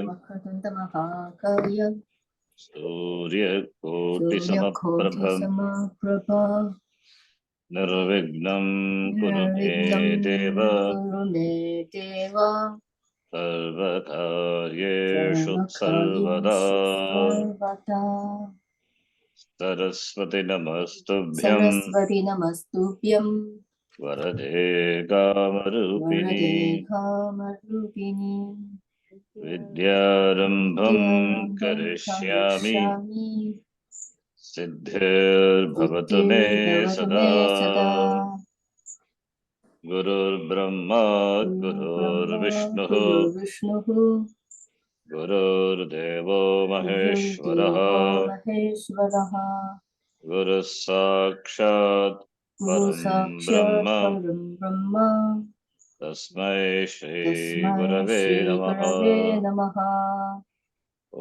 वक्रतुण्डमहाकाय सूर्यकोटिसमप्रभं सूर्यकोटिसमप्रभा निर्विघ्नं कुरु मे निर्विघ्नं देव कुरु मे देव सर्वकार्येषु सर्वदा सर्वकार्येषु सर्वदा सरस्वती नमस्तुभ्यं सरस्वती नमस्तुभ्यं वरदे कामरूपिणी वरदे कामरूपिणी विद्यारम्भं विद्यारम्भं करिष्यामि करिष्यामि सिद्धिर्भवतु मे सिद्धिर्भवतु सदा मे सदा गुरुर्ब्रह्मा ब्रह्मा गुरुर्विष्णुः गुरुर्विष्णुः गुरुर्देवो महेश्वरः गुरुर्देवो महेश्वरः गुरुः साक्षात् गुरु परं ब्रह्म साक्षात् परं ब्रह्म तस्मै तस्मै श्रीगुरवे नमः श्रीगुरवे नमः ॐ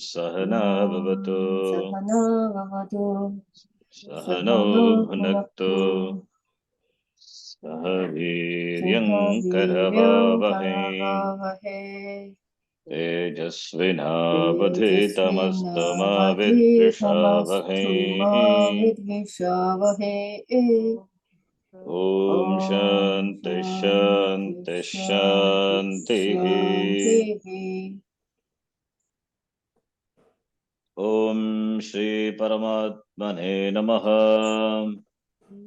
सहना भवतु ॐ सहना भवतु सहनौ सहनौ भुनक्तु भुनक्तु सह वीर्यं सह वीर्यं करवावहै करवावहै तेजस्विनावधीतमस्तु मा विद्विषावहै तेजस्विनावधीतमस्तु मा विद्विषावहै ॐ ॐ शान्ति शान्ति शान्ति शान्ति शान्तिः शान्तिः ॐ श्री परमात्मने नमः ॐ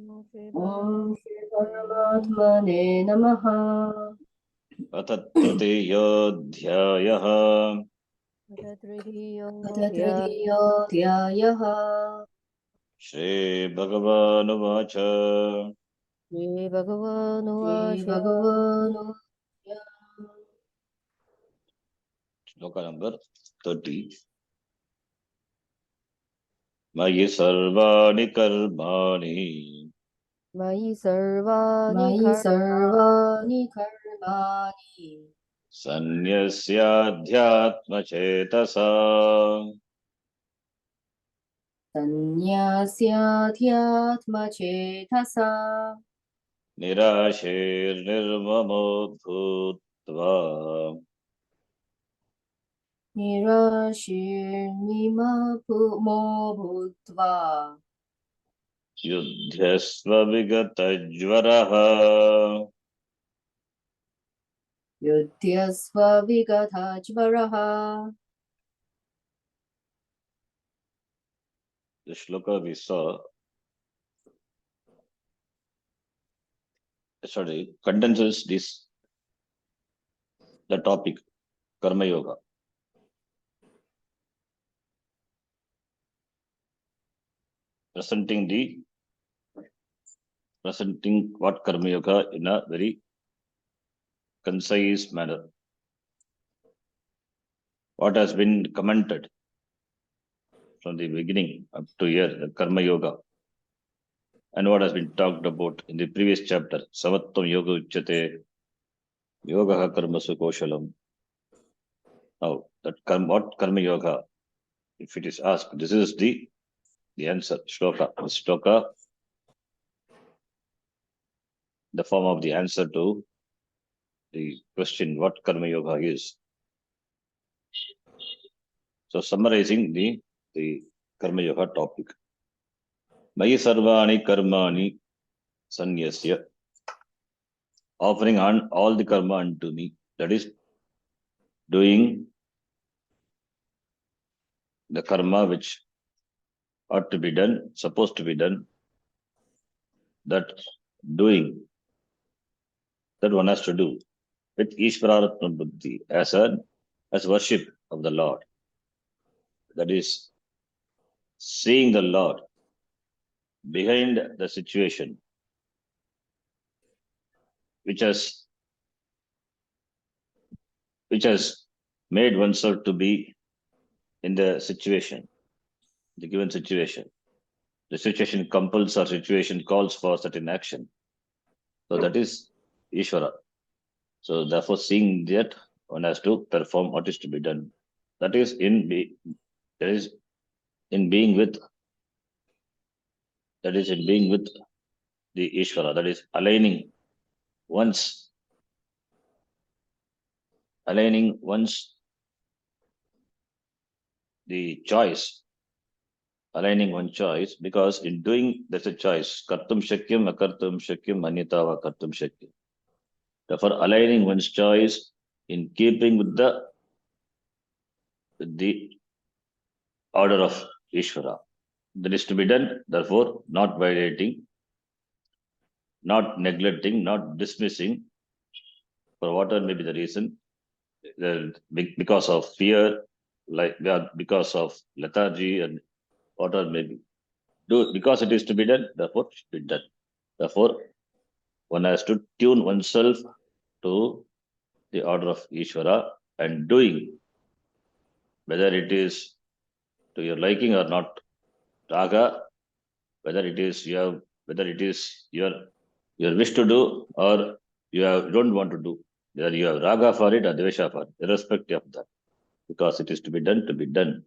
श्री परमात्मने नमः अथ तृतीयोऽध्यायः अथ तृतीयोऽध्यायः श्रीभगवानुवाच श्रीभगवानुवाच श्लोक नंबर 30 मयि सर्वाणि कर्माणि मयि सर्वाणि कर्माणि सन्न्यस्याध्यात्मचेतसा सन्न्यास्याध्यात्मचेतसा निराशेर्निर्ममो भूत्वा निराशीर्निममो भूत्वा युध्यस्व विगतज्वरः युध्यस्व विगतज्वरः. The shloka we saw yesterday condenses the topic Karma Yoga. Presenting what Karma Yoga in a very concise manner. What has been commented from the beginning up to here, the Karma Yoga, and what has been talked about in the previous chapter, Savattam Yoga Uchyate, Yoga Karmasu Koshalam. Now, what Karma Yoga, if it is asked, this is the answer, shloka. Shloka, the form of the answer to the question, what Karma Yoga is. So, summarizing the Karma Yoga topic. Mayi sarvani karmani sanyasya, offering on all the karma unto me. That is, doing the karma which ought to be done, supposed to be done, that doing, that one has to do with Ishvararatma Buddhi as worship of the Lord. That is, seeing the Lord behind the situation which has made oneself to be in the situation, the given situation. The situation compels or situation calls for certain action. So that is Ishvara. So therefore, seeing that, one has to perform what is to be done. That is in being with the Ishvara. That is aligning one's aligning one's the choice, aligning one choice, because in doing there's a choice. Kartum shakyam, akartum shakyam, anyata va kartum shakyam. Therefore, aligning one's choice in keeping with the order of Ishvara. That is to be done, therefore, not violating, not neglecting, not dismissing, for whatever may be the reason, because of fear, like because of lethargy and whatever may be. Do because it is to be done, therefore it should be done. Therefore, one has to tune oneself to the order of Ishvara and doing, whether it is to your liking or not, raga, whether it is your wish to do or you don't want to do, whether you have raga for it or dvesha for it, irrespective of that, because it is to be done, to be done.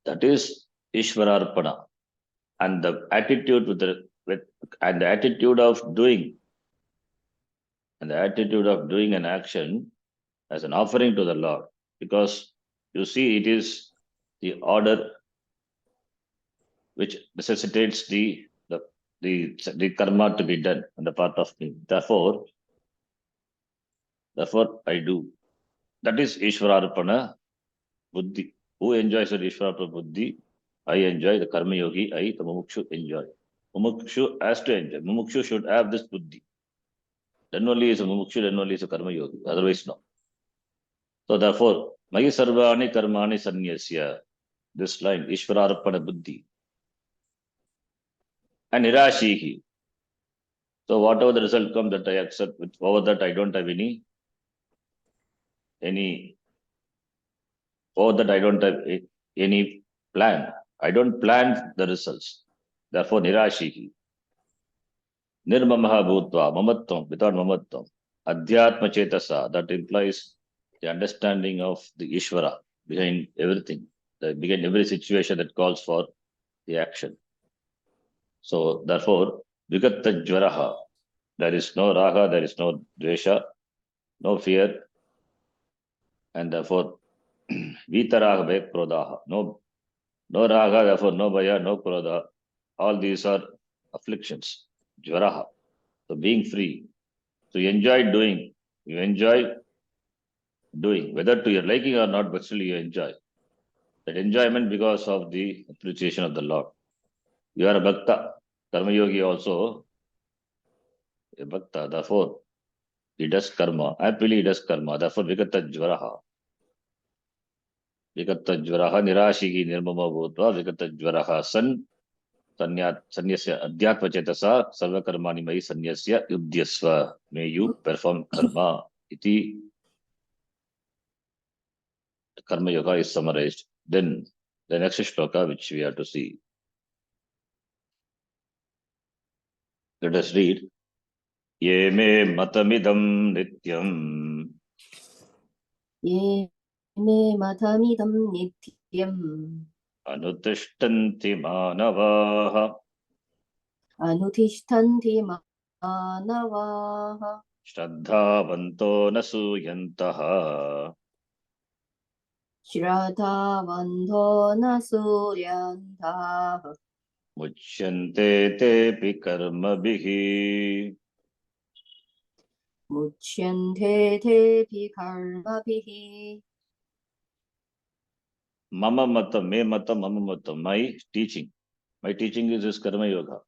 That is Ishvararpana. And the attitude and the attitude of doing an action as an offering to the Lord, because you see it is the order which necessitates the karma to be done on the part of me. Therefore I do. That is Ishvararpana buddhi. Who enjoys the Ishvararpana buddhi? I enjoy. The karma yogi, the mumukshu enjoy. Mumukshu has to enjoy. Mumukshu should have this buddhi. Then only is a mumukshu, then only is a karma yogi. Otherwise, no. So therefore, Magi Sarvani Karmani Sanyasya. This line, Ishvararpana buddhi. And Nirashihi. So whatever the result comes, that I accept. Over that I don't have any. Over that I don't have any plan. I don't plan the results. Therefore, Nirashihi. Nirmamaha bhutva, mamatvam, without mamatvam. Adhyatma chetasa, that implies the understanding of the Ishvara behind everything, behind every situation that calls for the action. So therefore, Vigatta Jvaraha, there is no raga, there is no dvesha, no fear, and therefore Vitaraha Krodaha, no raga, therefore no bhaya, no krodha. All these are afflictions, Jvaraha. So being free. So you enjoy doing, whether to your liking or not, but still you enjoy. That enjoyment because of the appreciation of the Lord. You are a bhakta. Karma yogi also a bhakta. Therefore, he does karma. Happily he does karma. Therefore, Vigatta Jvaraha. Vigatta Jvaraha Nirashigi Nirmama Bhutva Vigatta Jvaraha Sanyasya Adhyatma Chetasa Sarva Karmani Mai Sanyasya Yudhyasva. May you perform karma. Iti Karma Yoga is summarized. Then the next shloka which we have to see. Let us read. Ye me matamidam nityam. Ye me matamidam nityam. Anutishtanti manavaha. Anutishtanti manavaha. Shraddhavanto nasuyantaha. Shraddhavanto na suryantaha. Muchyante tepi karmabhihi. Muchyante tepi karmabhihi. Mama mata, me mata, mama mata. My teaching is this karma yoga.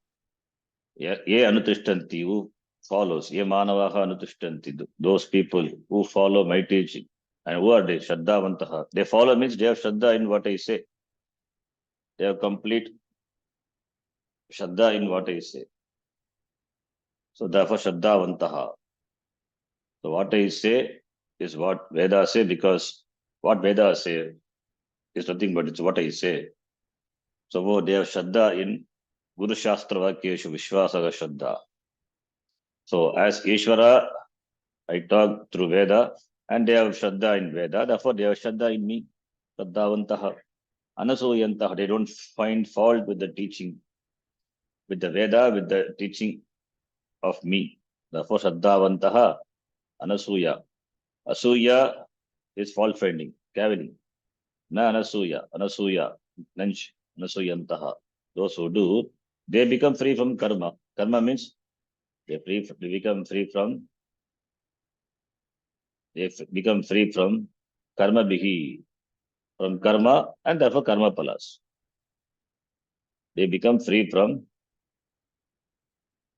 Ye anutishtanti, who follows. Ye manavaha anutishtanti. Those people who follow my teaching. And who are they? Shraddhavantaha. They follow means they have shraddha in what I say. They have complete shraddha in what I say. So therefore Shraddhavantaha. So what I say is what Vedas say, because what Vedas say is nothing but it's what I say. So they have shraddha in Guru Shastra Vakyeshu Vishwasaga Shraddha. So as Ishvara, I talk through Veda, and they have shraddha in Veda, therefore they have shraddha in me. Shraddhavantaha. Anasuyantaha. They don't find fault with the teaching, with the Veda, with the teaching of me. Therefore Shraddhavantaha. Anasuya. Asuya is fault finding, cavilling. Na anasuya, nanch, anasuyantaha. Those who do, they become free from karma. Karma means they become free from karma bihi, from karma, and therefore karma palas. They become free from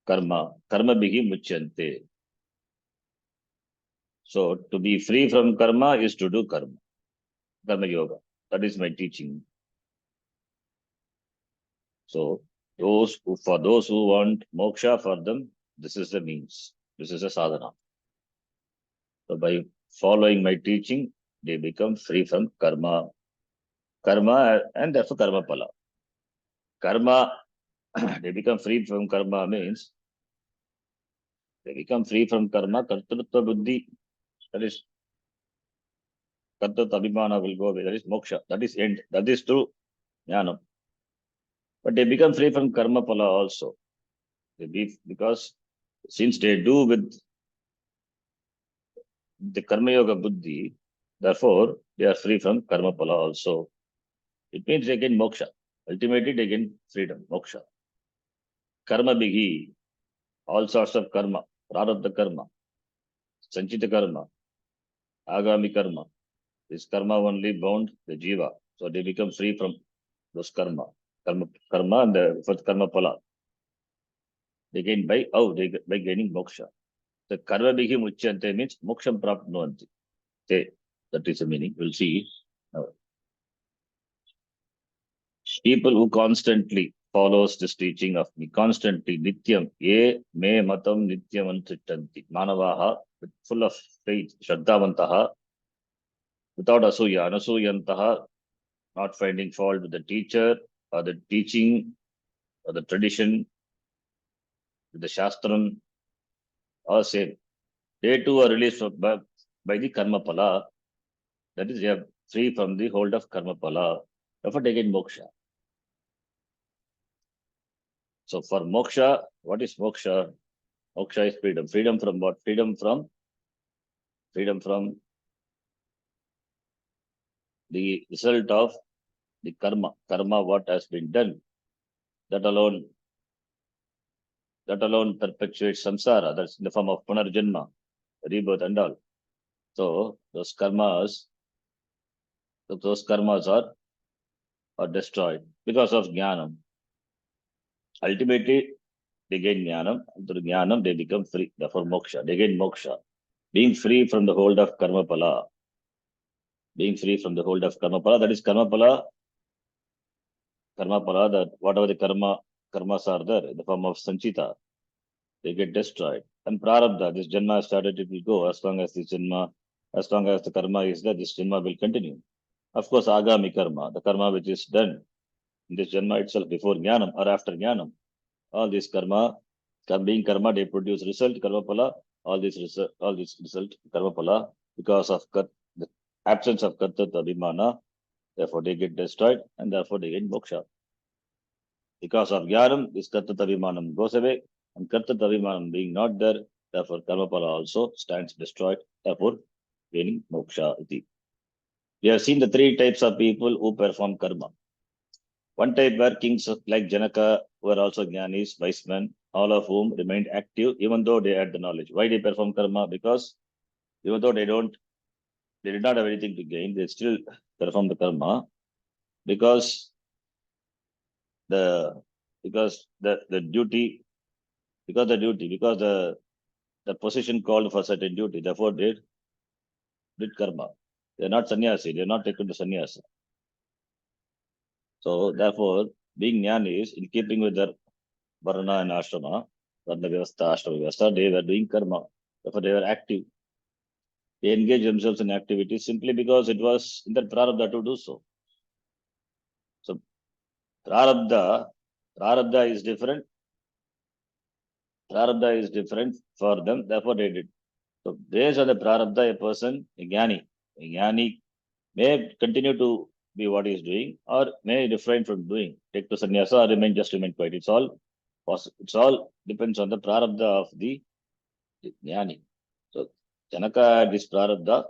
karma bihi muchyante. So to be free from karma is to do karma yoga. That is my teaching. So for those who want moksha, for them, this is the means. This is a sadhana. So by following my teaching, they become free from karma, and therefore karma pala. Karma, they become free from karma means they become free from karma. Kartrutva buddhi, that is kartrutva abhimana will go away. That is moksha. That is end. That is true jnana. But they become free from karma pala also. Because since they do with the karma yoga buddhi, therefore they are free from karma pala also. It means they gain moksha. Ultimately they gain freedom, moksha. Karma bighi, all sorts of karma, prarabdha karma, sanchita karma, agami karma. This karma only bound the jiva. So they become free from those karma and the first karma pala. They gain by gaining moksha. The karma bighi muchyante means moksham prapnuvanti. That is the meaning. We'll see. People who constantly follows this teaching of me, constantly, nityam, me matam nityam antrittanti, manavaha, full of faith, shraddhavantaha, without anasuyantaha, not finding fault with the teacher, or the teaching, or the tradition, with the shastram, or same. They too are released by the karma pala. That is, they are free from the hold of karma pala. Therefore, they get moksha. So for moksha, what is moksha? Moksha is freedom. Freedom from what? Freedom from the result of the karma what has been done. That alone perpetuates samsara. That's in the form of punarjanma, rebirth and all. So those karmas are destroyed because of jnanam. Ultimately, they gain jnanam. Through jnanam, they become free. Therefore, moksha. They gain moksha. Being free from the hold of karma pala. Being free from the hold of karma pala. That is karma pala, that whatever the karmas are there in the form of sanchita, they get destroyed. And prarabdha, this janma has started, it will go as long as the karma is there, this janma will continue. Of course, agami karma, the karma which is done in this janma itself before jnanam or after jnanam, all this karma, being karma, they produce result, karma pala, all this result, karma pala, because of the absence of kartatva abhimana, therefore they get destroyed and therefore they get moksha. Because of jnanam, this kartatva abhimanam goes away, and kartatva abhimanam being not there, therefore karma pala also stands destroyed, therefore gaining moksha. We have seen the three types of people who perform karma. One type were kings like Janaka, who were also jnanis, wise men, all of whom remained active even though they had the knowledge. Why they perform karma? Because even though they did not have anything to gain, they still perform the karma because the position called for certain duty, therefore they did karma. They are not sannyasi, they are not taken to sannyasa. So therefore, being jnanis, in keeping with their varna and ashrama, varna vyavastha, ashrama vyavastha, they were doing karma. Therefore, they were active. They engaged themselves in activities simply because it was in their prarabdha to do so. So prarabdha is different. Prarabdha is different for them, therefore they did. So based on the prarabdha, a person, a jnani may continue to be what he is doing, or may refrain from doing, take to sannyasa, or remain quiet. It's all depends on the prarabdha of the jnani. So Janaka had this prarabdha,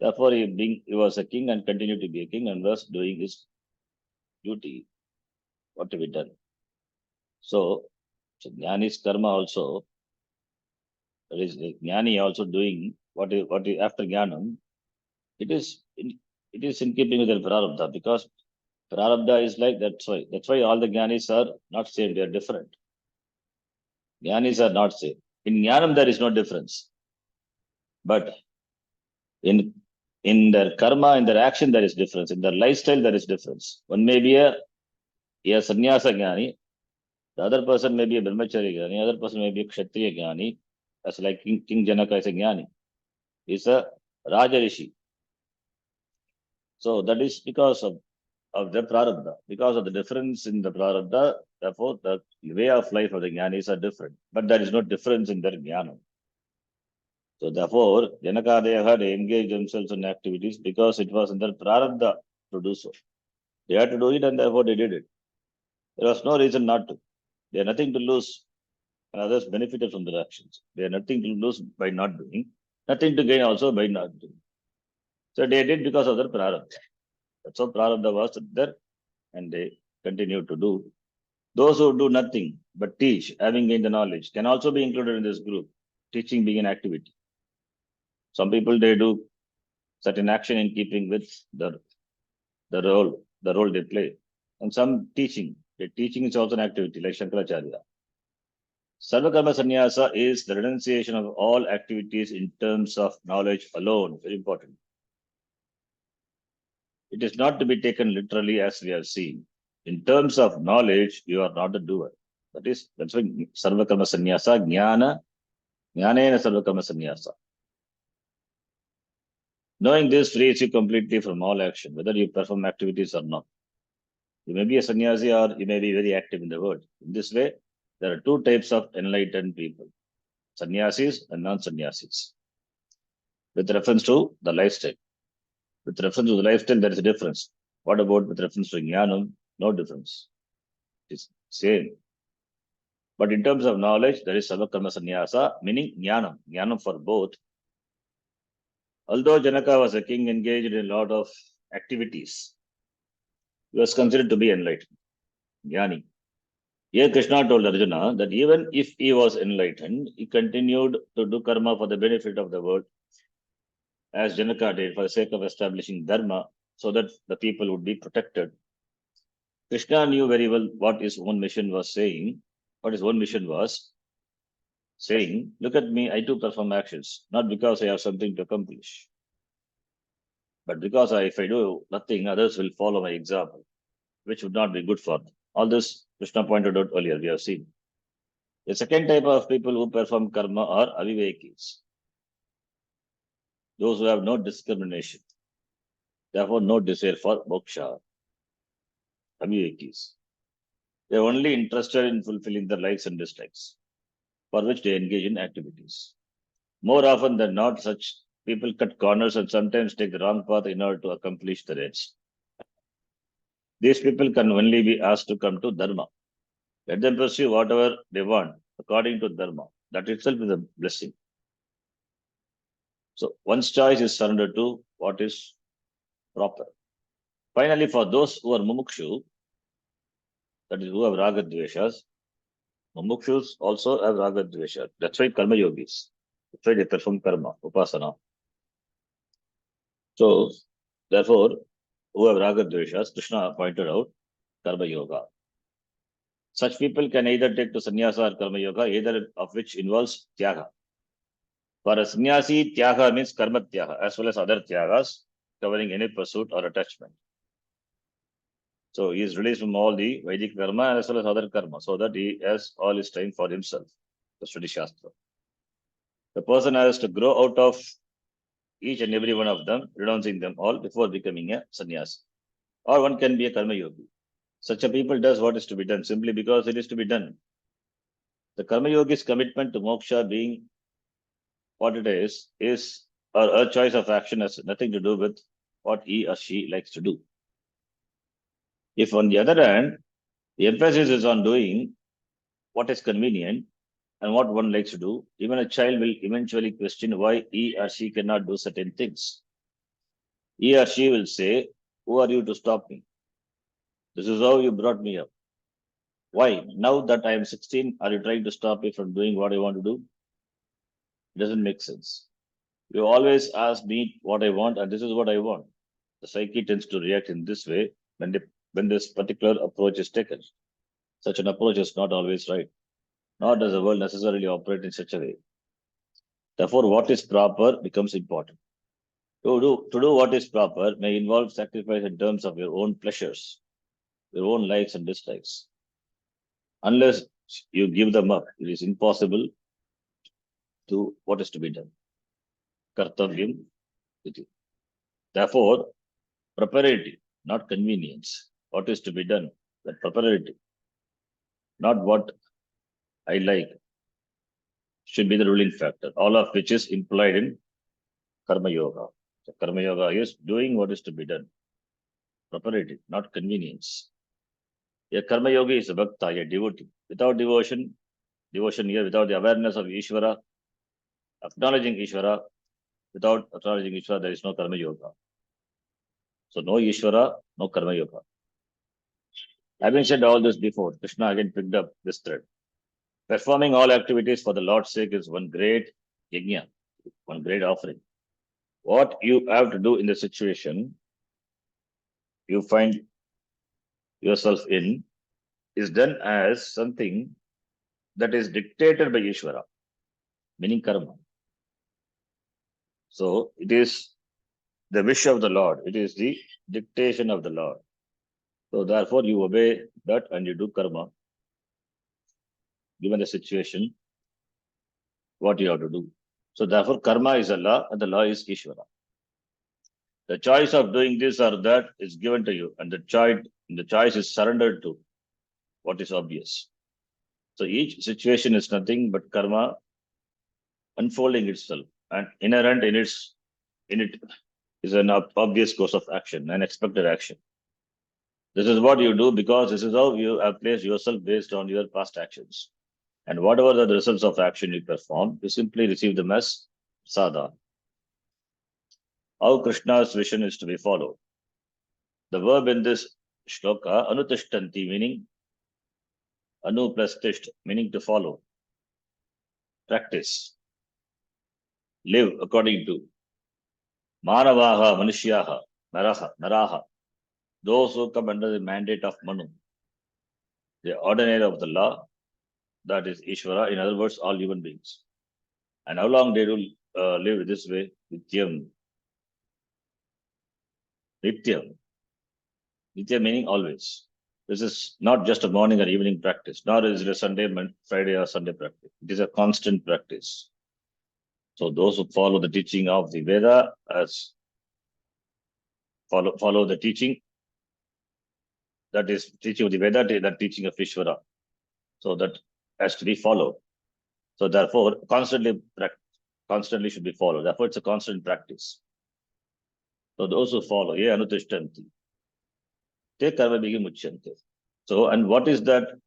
Therefore, he was a king and continued to be a king and was doing his duty, what to be done. So Jnani's karma also, that is Jnani also doing what is after Jnanam, it is in keeping with the Prarabdha, because Prarabdha is like that's why all the Jnanis are not same, they are different. Jnanis are not same. In Jnanam there is no difference. But in their karma, in their action, there is difference. In their lifestyle, there is difference. One may be a sannyasa jnani, the other person may be a brahmachari jnani, the other person may be a kshatriya jnani. That's like King Janaka is a jnani. He's a Raja Rishi. So that is because of the prarabdha. Because of the difference in the prarabdha, therefore the way of life of the jnanis are different. But there is no difference in their jnana. So therefore, Janakadev had engaged themselves in activities because it was in their prarabdha to do so. They had to do it and therefore they did it. There was no reason not to. They had nothing to lose and others benefited from their actions. They had nothing to lose by not doing, nothing to gain also by not doing. So they did because of their prarabdha. That's how prarabdha was there and they continued to do. Those who do nothing but teach, having gained the knowledge, can also be included in this group, teaching being an activity. Some people, they do certain action in keeping with the role they play. And some teaching, the teaching is also an activity, like Shankaracharya. Sarvakarma sannyasa is the renunciation of all activities in terms of knowledge alone. Very important. It is not to be taken literally as we have seen. In terms of knowledge, you are not a doer. That's why Sarvakarma sannyasa, jnanena Sarvakarma sannyasa. Knowing this frees you completely from all action, whether you perform activities or not. You may be a sannyasi or you may be very active in the world. In this way, there are two types of enlightened people, sannyasis and non-sannyasis. With reference to the lifestyle. With reference to the lifestyle, there is a difference. What about with reference to jnanam? No difference. It's same. But in terms of knowledge, there is sarvakarma sannyasa, meaning jnanam. Jnanam for both. Although Janaka was a king engaged in a lot of activities, he was considered to be enlightened, jnani. Here Krishna told Arjuna that even if he was enlightened, he continued to do karma for the benefit of the world, as Janaka did for the sake of establishing dharma, so that the people would be protected. Krishna knew very well what his own mission was saying, saying, look at me, I too perform actions, not because I have something to accomplish, but because if I do nothing, others will follow my example, which would not be good for them. All this Krishna pointed out earlier, we have seen. The second type of people who perform karma are avivekis, those who have no discrimination, therefore no desire for moksha. Avivekis. They are only interested in fulfilling their likes and dislikes, for which they engage in activities. More often than not, such people cut corners and sometimes take the wrong path in order to accomplish their ends. These people can only be asked to come to dharma. Let them pursue whatever they want according to dharma. That itself is a blessing. So one's choice is surrendered to what is proper. Finally, for those who are mumukshu, that is, who have raga dveshas, mumukshus also have raga dvesha. That's why karma yogis. That's why they perform karma, upasana. So, therefore, who have raga dveshas, Krishna pointed out, karma yoga. Such people can either take to sannyasa or karma yoga, either of which involves tyaga. For a sannyasi, tyaga means karma tyaga, as well as other tyagas, covering any pursuit or attachment. So he is released from all the Vedic karma as well as other karma, so that he has all his time for himself, to study Shastra. The person has to grow out of each and every one of them, renouncing them all before becoming a sannyasi. Or one can be a karma yogi. Such a people does what is to be done simply because it is to be done. The karma yogi's commitment to moksha being what it is or a choice of action has nothing to do with what he or she likes to do. If on the other hand, the emphasis is on doing what is convenient and what one likes to do, even a child will eventually question why he or she cannot do certain things. he or she will say, who are you to stop me? This is how you brought me up. Why? Now that I am 16, are you trying to stop me from doing what I want to do? It doesn't make sense. You always ask me what I want, and this is what I want. The psyche tends to react in this way when this particular approach is taken. Such an approach is not always right, nor does the world necessarily operate in such a way. Therefore, what is proper becomes important. To do what is proper may involve sacrifice in terms of your own pleasures, your own likes and dislikes. Unless you give them up, it is impossible to what is to be done. Kartavyam iti. Therefore, preparatory, not convenience. What is to be done? That preparatory, not what I like, should be the ruling factor. All of which is implied in Karma Yoga. So Karma Yoga is doing what is to be done. Preparatory, not convenience. A Karma Yogi is a Bhakta, a devotee. Without devotion here, without the awareness of Ishvara, acknowledging Ishvara, without acknowledging Ishvara, there is no Karma Yoga. So no Ishvara, no Karma Yoga. Having said all this before, Krishna again picked up this thread. Performing all activities for the Lord's sake is one great yajna, one great offering. What you have to do in the situation you find yourself in is done as something that is dictated by Ishvara, meaning karma. So it is the wish of the Lord, it is the dictation of the Lord. So therefore you obey that and you do karma, given the situation, what you have to do. So therefore karma is Allah and the law is Ishvara. The choice of doing this or that is given to you, and the choice is surrendered to what is obvious. So each situation is nothing but karma unfolding itself, and inherent in it is an obvious course of action, an expected action. This is what you do because this is how you have placed yourself based on your past actions. And whatever the results of action you perform, you simply receive them as sadha. How Krishna's vision is to be followed. The verb in this shloka, anutishtanti, meaning anu plus tisht, meaning to follow, practice, live according to. Manavaha, Manushyaha, Naraha, those who come under the mandate of Manu, the ordinator of the law, that is Ishvara, in other words, all human beings. And how long they will live this way? Nityam. Nityam. Nityam meaning always. This is not just a morning or evening practice, nor is it a Sunday, Friday or Sunday practice. It is a constant practice. So those who follow the teaching of the Veda as follow the teaching, that is teaching of the Veda, that teaching of Ishvara. So that has to be followed. So therefore, constantly should be followed. Therefore, it's a constant practice. So those who follow, ye anutishtanti, te karma muchyante. So, and what is that?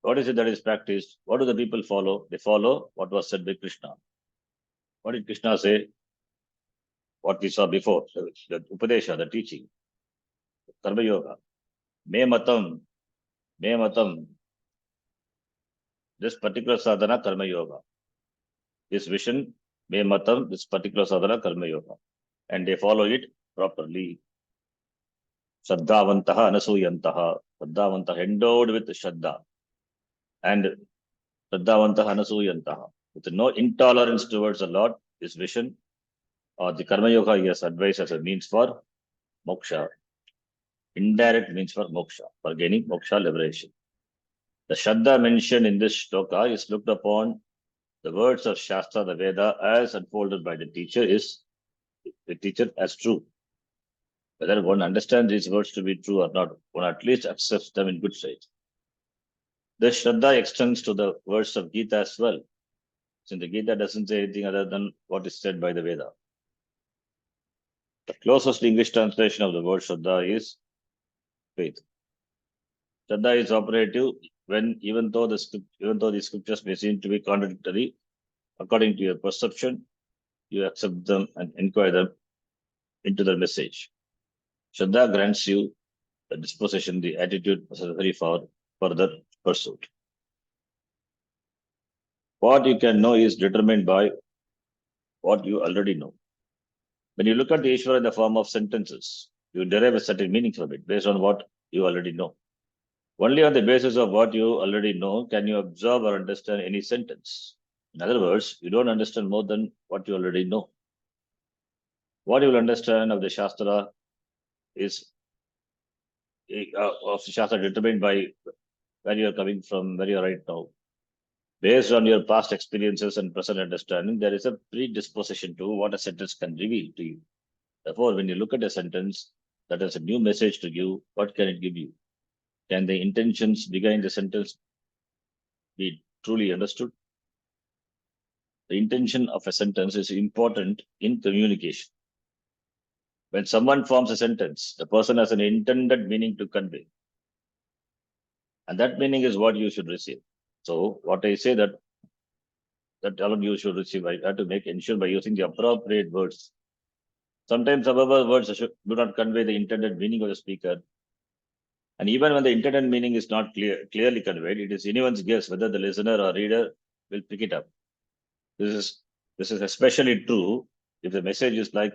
What is it that is practiced? What do the people follow? They follow what was said by Krishna. What did Krishna say? What we saw before, the Upadesha, the teaching, Karma Yoga. Me matam, this particular sadhana, Karma Yoga. This vision, me matam, this particular sadhana, Karma Yoga. And they follow it properly. Shraddhavantaha, anasuyantaha. Shraddhavantaha, endowed with Shraddha. And Shraddhavantaha, anasuyantaha. With no intolerance towards the Lord, this vision, or the Karma Yoga he has advised as a means for moksha. Indirect means for moksha, for gaining moksha liberation. The Shraddha mentioned in this shloka is looked upon the words of Shastra, the Veda, as unfolded by the teacher as true. Whether one understands these words to be true or not, one at least accepts them in good faith. The Shraddha extends to the words of Gita as well, since the Gita doesn't say anything other than what is said by the Veda. The closest English translation of the word Shraddha is faith. Shraddha is operative when even though the scriptures may seem to be contradictory, according to your perception, you accept them and inquire them into the message. Shraddha grants you the disposition, the attitude necessary for further pursuit. What you can know is determined by what you already know. When you look at the Ishvara in the form of sentences, you derive a certain meaning from it based on what you already know. Only on the basis of what you already know can you observe or understand any sentence. In other words, you don't understand more than what you already know. What you will understand of the Shastra is of the Shastra determined by where you are coming from, where you are right now. Based on your past experiences and present understanding, there is a predisposition to what a sentence can reveal to you. Therefore, when you look at a sentence that has a new message to give, what can it give you? Can the intentions behind the sentence be truly understood? The intention of a sentence is important in communication. When someone forms a sentence, the person has an intended meaning to convey. And that meaning is what you should receive. So what I say that all of you should receive, I have to ensure by using the appropriate words. Sometimes, however, words do not convey the intended meaning of the speaker. And even when the intended meaning is not clearly conveyed, it is anyone's guess whether the listener or reader will pick it up. This is especially true if the message is unlike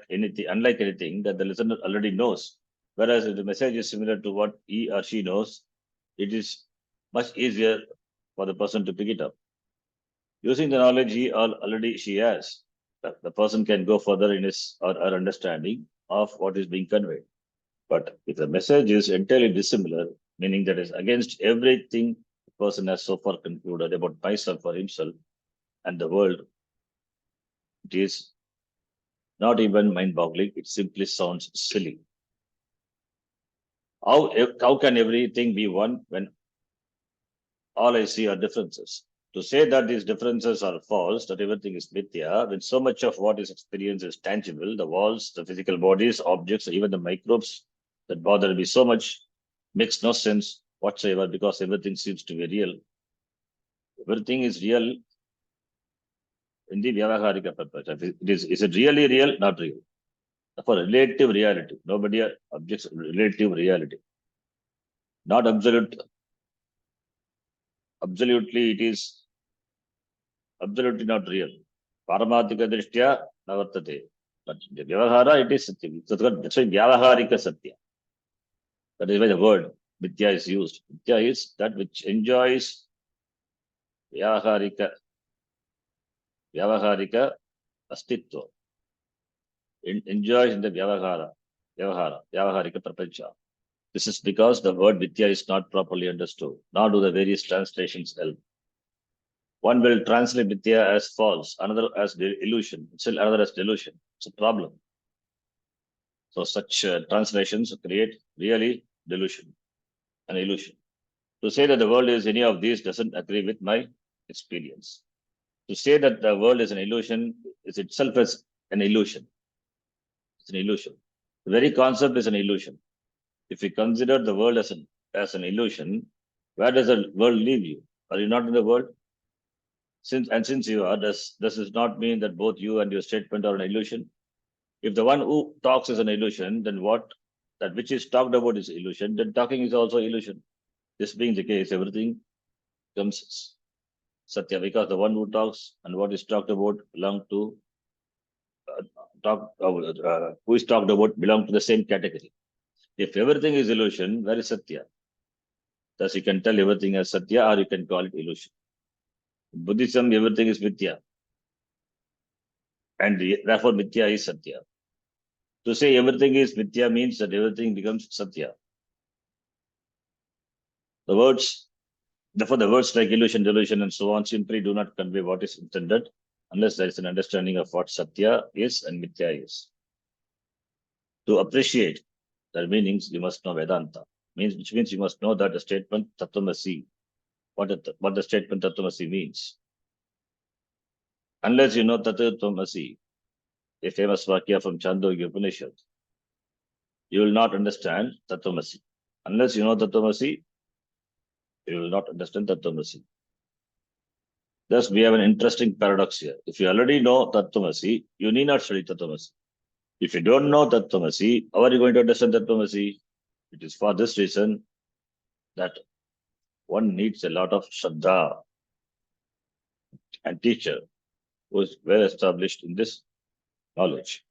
anything that the listener already knows. Whereas if the message is similar to what he or she knows, it is much easier for the person to pick it up. Using the knowledge he or already she has, the person can go further in his or her understanding of what is being conveyed. But if the message is entirely dissimilar, meaning that is against everything the person has so far concluded about myself or himself and the world, it is not even mind-boggling. It simply sounds silly. How can everything be one when all I see are differences? To say that these differences are false, that everything is mithya, when so much of what is experienced is tangible, the walls, the physical bodies, objects, even the microbes that bother me so much, makes no sense whatsoever because everything seems to be real. Everything is real in the Vyavaharika purpose. Is it really real? Not real. For relative reality. Nobody objects relative reality. Not absolute. Absolutely, it is absolutely not real. Paramatika drishtya navartate. But the Vyavahara, it is Satya. That's why Vyavaharika Satya. That is why the word Mithya is used. Mithya is that which enjoys Vyavaharika Astitva. Enjoys in the Vyavaharika Prapancha. This is because the word Vidya is not properly understood, nor do the various translations help. One will translate Vidya as false, another as illusion, still another as delusion. It's a problem. So such translations create really delusion and illusion. To say that the world is any of these doesn't agree with my experience. To say that the world is an illusion is itself as an illusion. It's an illusion. The very concept is an illusion. If you consider the world as an illusion, where does the world leave you? Are you not in the world? Since you are, does it not mean that both you and your statement are an illusion? If the one who talks is an illusion, then that which is talked about is illusion, then talking is also illusion. This being the case, everything becomes Satya because the one who talks and what is talked about belong to who is talked about belong to the same category. If everything is illusion, where is Satya? Thus, you can tell everything as Satya or you can call it illusion. In Buddhism, everything is Mithya. And therefore, Mithya is Satya. To say everything is Mithya means that everything becomes Satya. Therefore, the words like illusion, delusion, and so on simply do not convey what is intended unless there is an understanding of what Satya is and Mithya is. To appreciate their meanings, you must know Vedanta, which means you must know that the statement Tattvamasi, what the statement Tattvamasi means. Unless you know Tattvamasi, a famous Vakya from Chandogya Upanishad, you will not understand Tattvamasi. Unless you know Tattvamasi, you will not understand Tattvamasi. Thus, we have an interesting paradox here. If you already know Tattvamasi, you need not study Tattvamasi. If you don't know Tattvamasi, how are you going to understand Tattvamasi? It is for this reason that one needs a lot of Shraddha and teacher who is well established in this knowledge.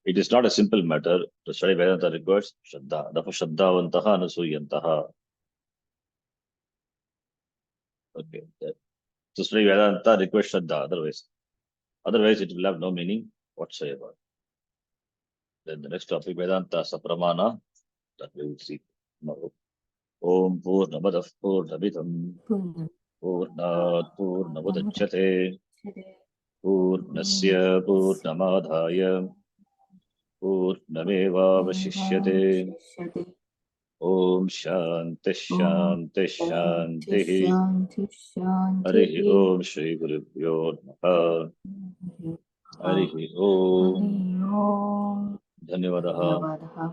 It is not a simple matter. To study Vedanta requires Shraddha. Therefore, Shraddhavantaha Anasuyantaha. Okay. To study Vedanta requires Shraddha. Otherwise it will have no meaning whatsoever. Then the next topic, Vedanta Sapramana, that we will see tomorrow. Om Purnamadav Purnamidam Purnam Purnat Purnamudachyate Purnasya Purnasya Purnamadhaya Purnamevavashishyate. Shishyate. Om Shanti Om Shanti Shanti Shanti. Shanti Harihi Shanti. Om Shri Gurubhyo Namaha. Harihi Hari Om. Om. Dhanyavadaha. Dhanyavadaha.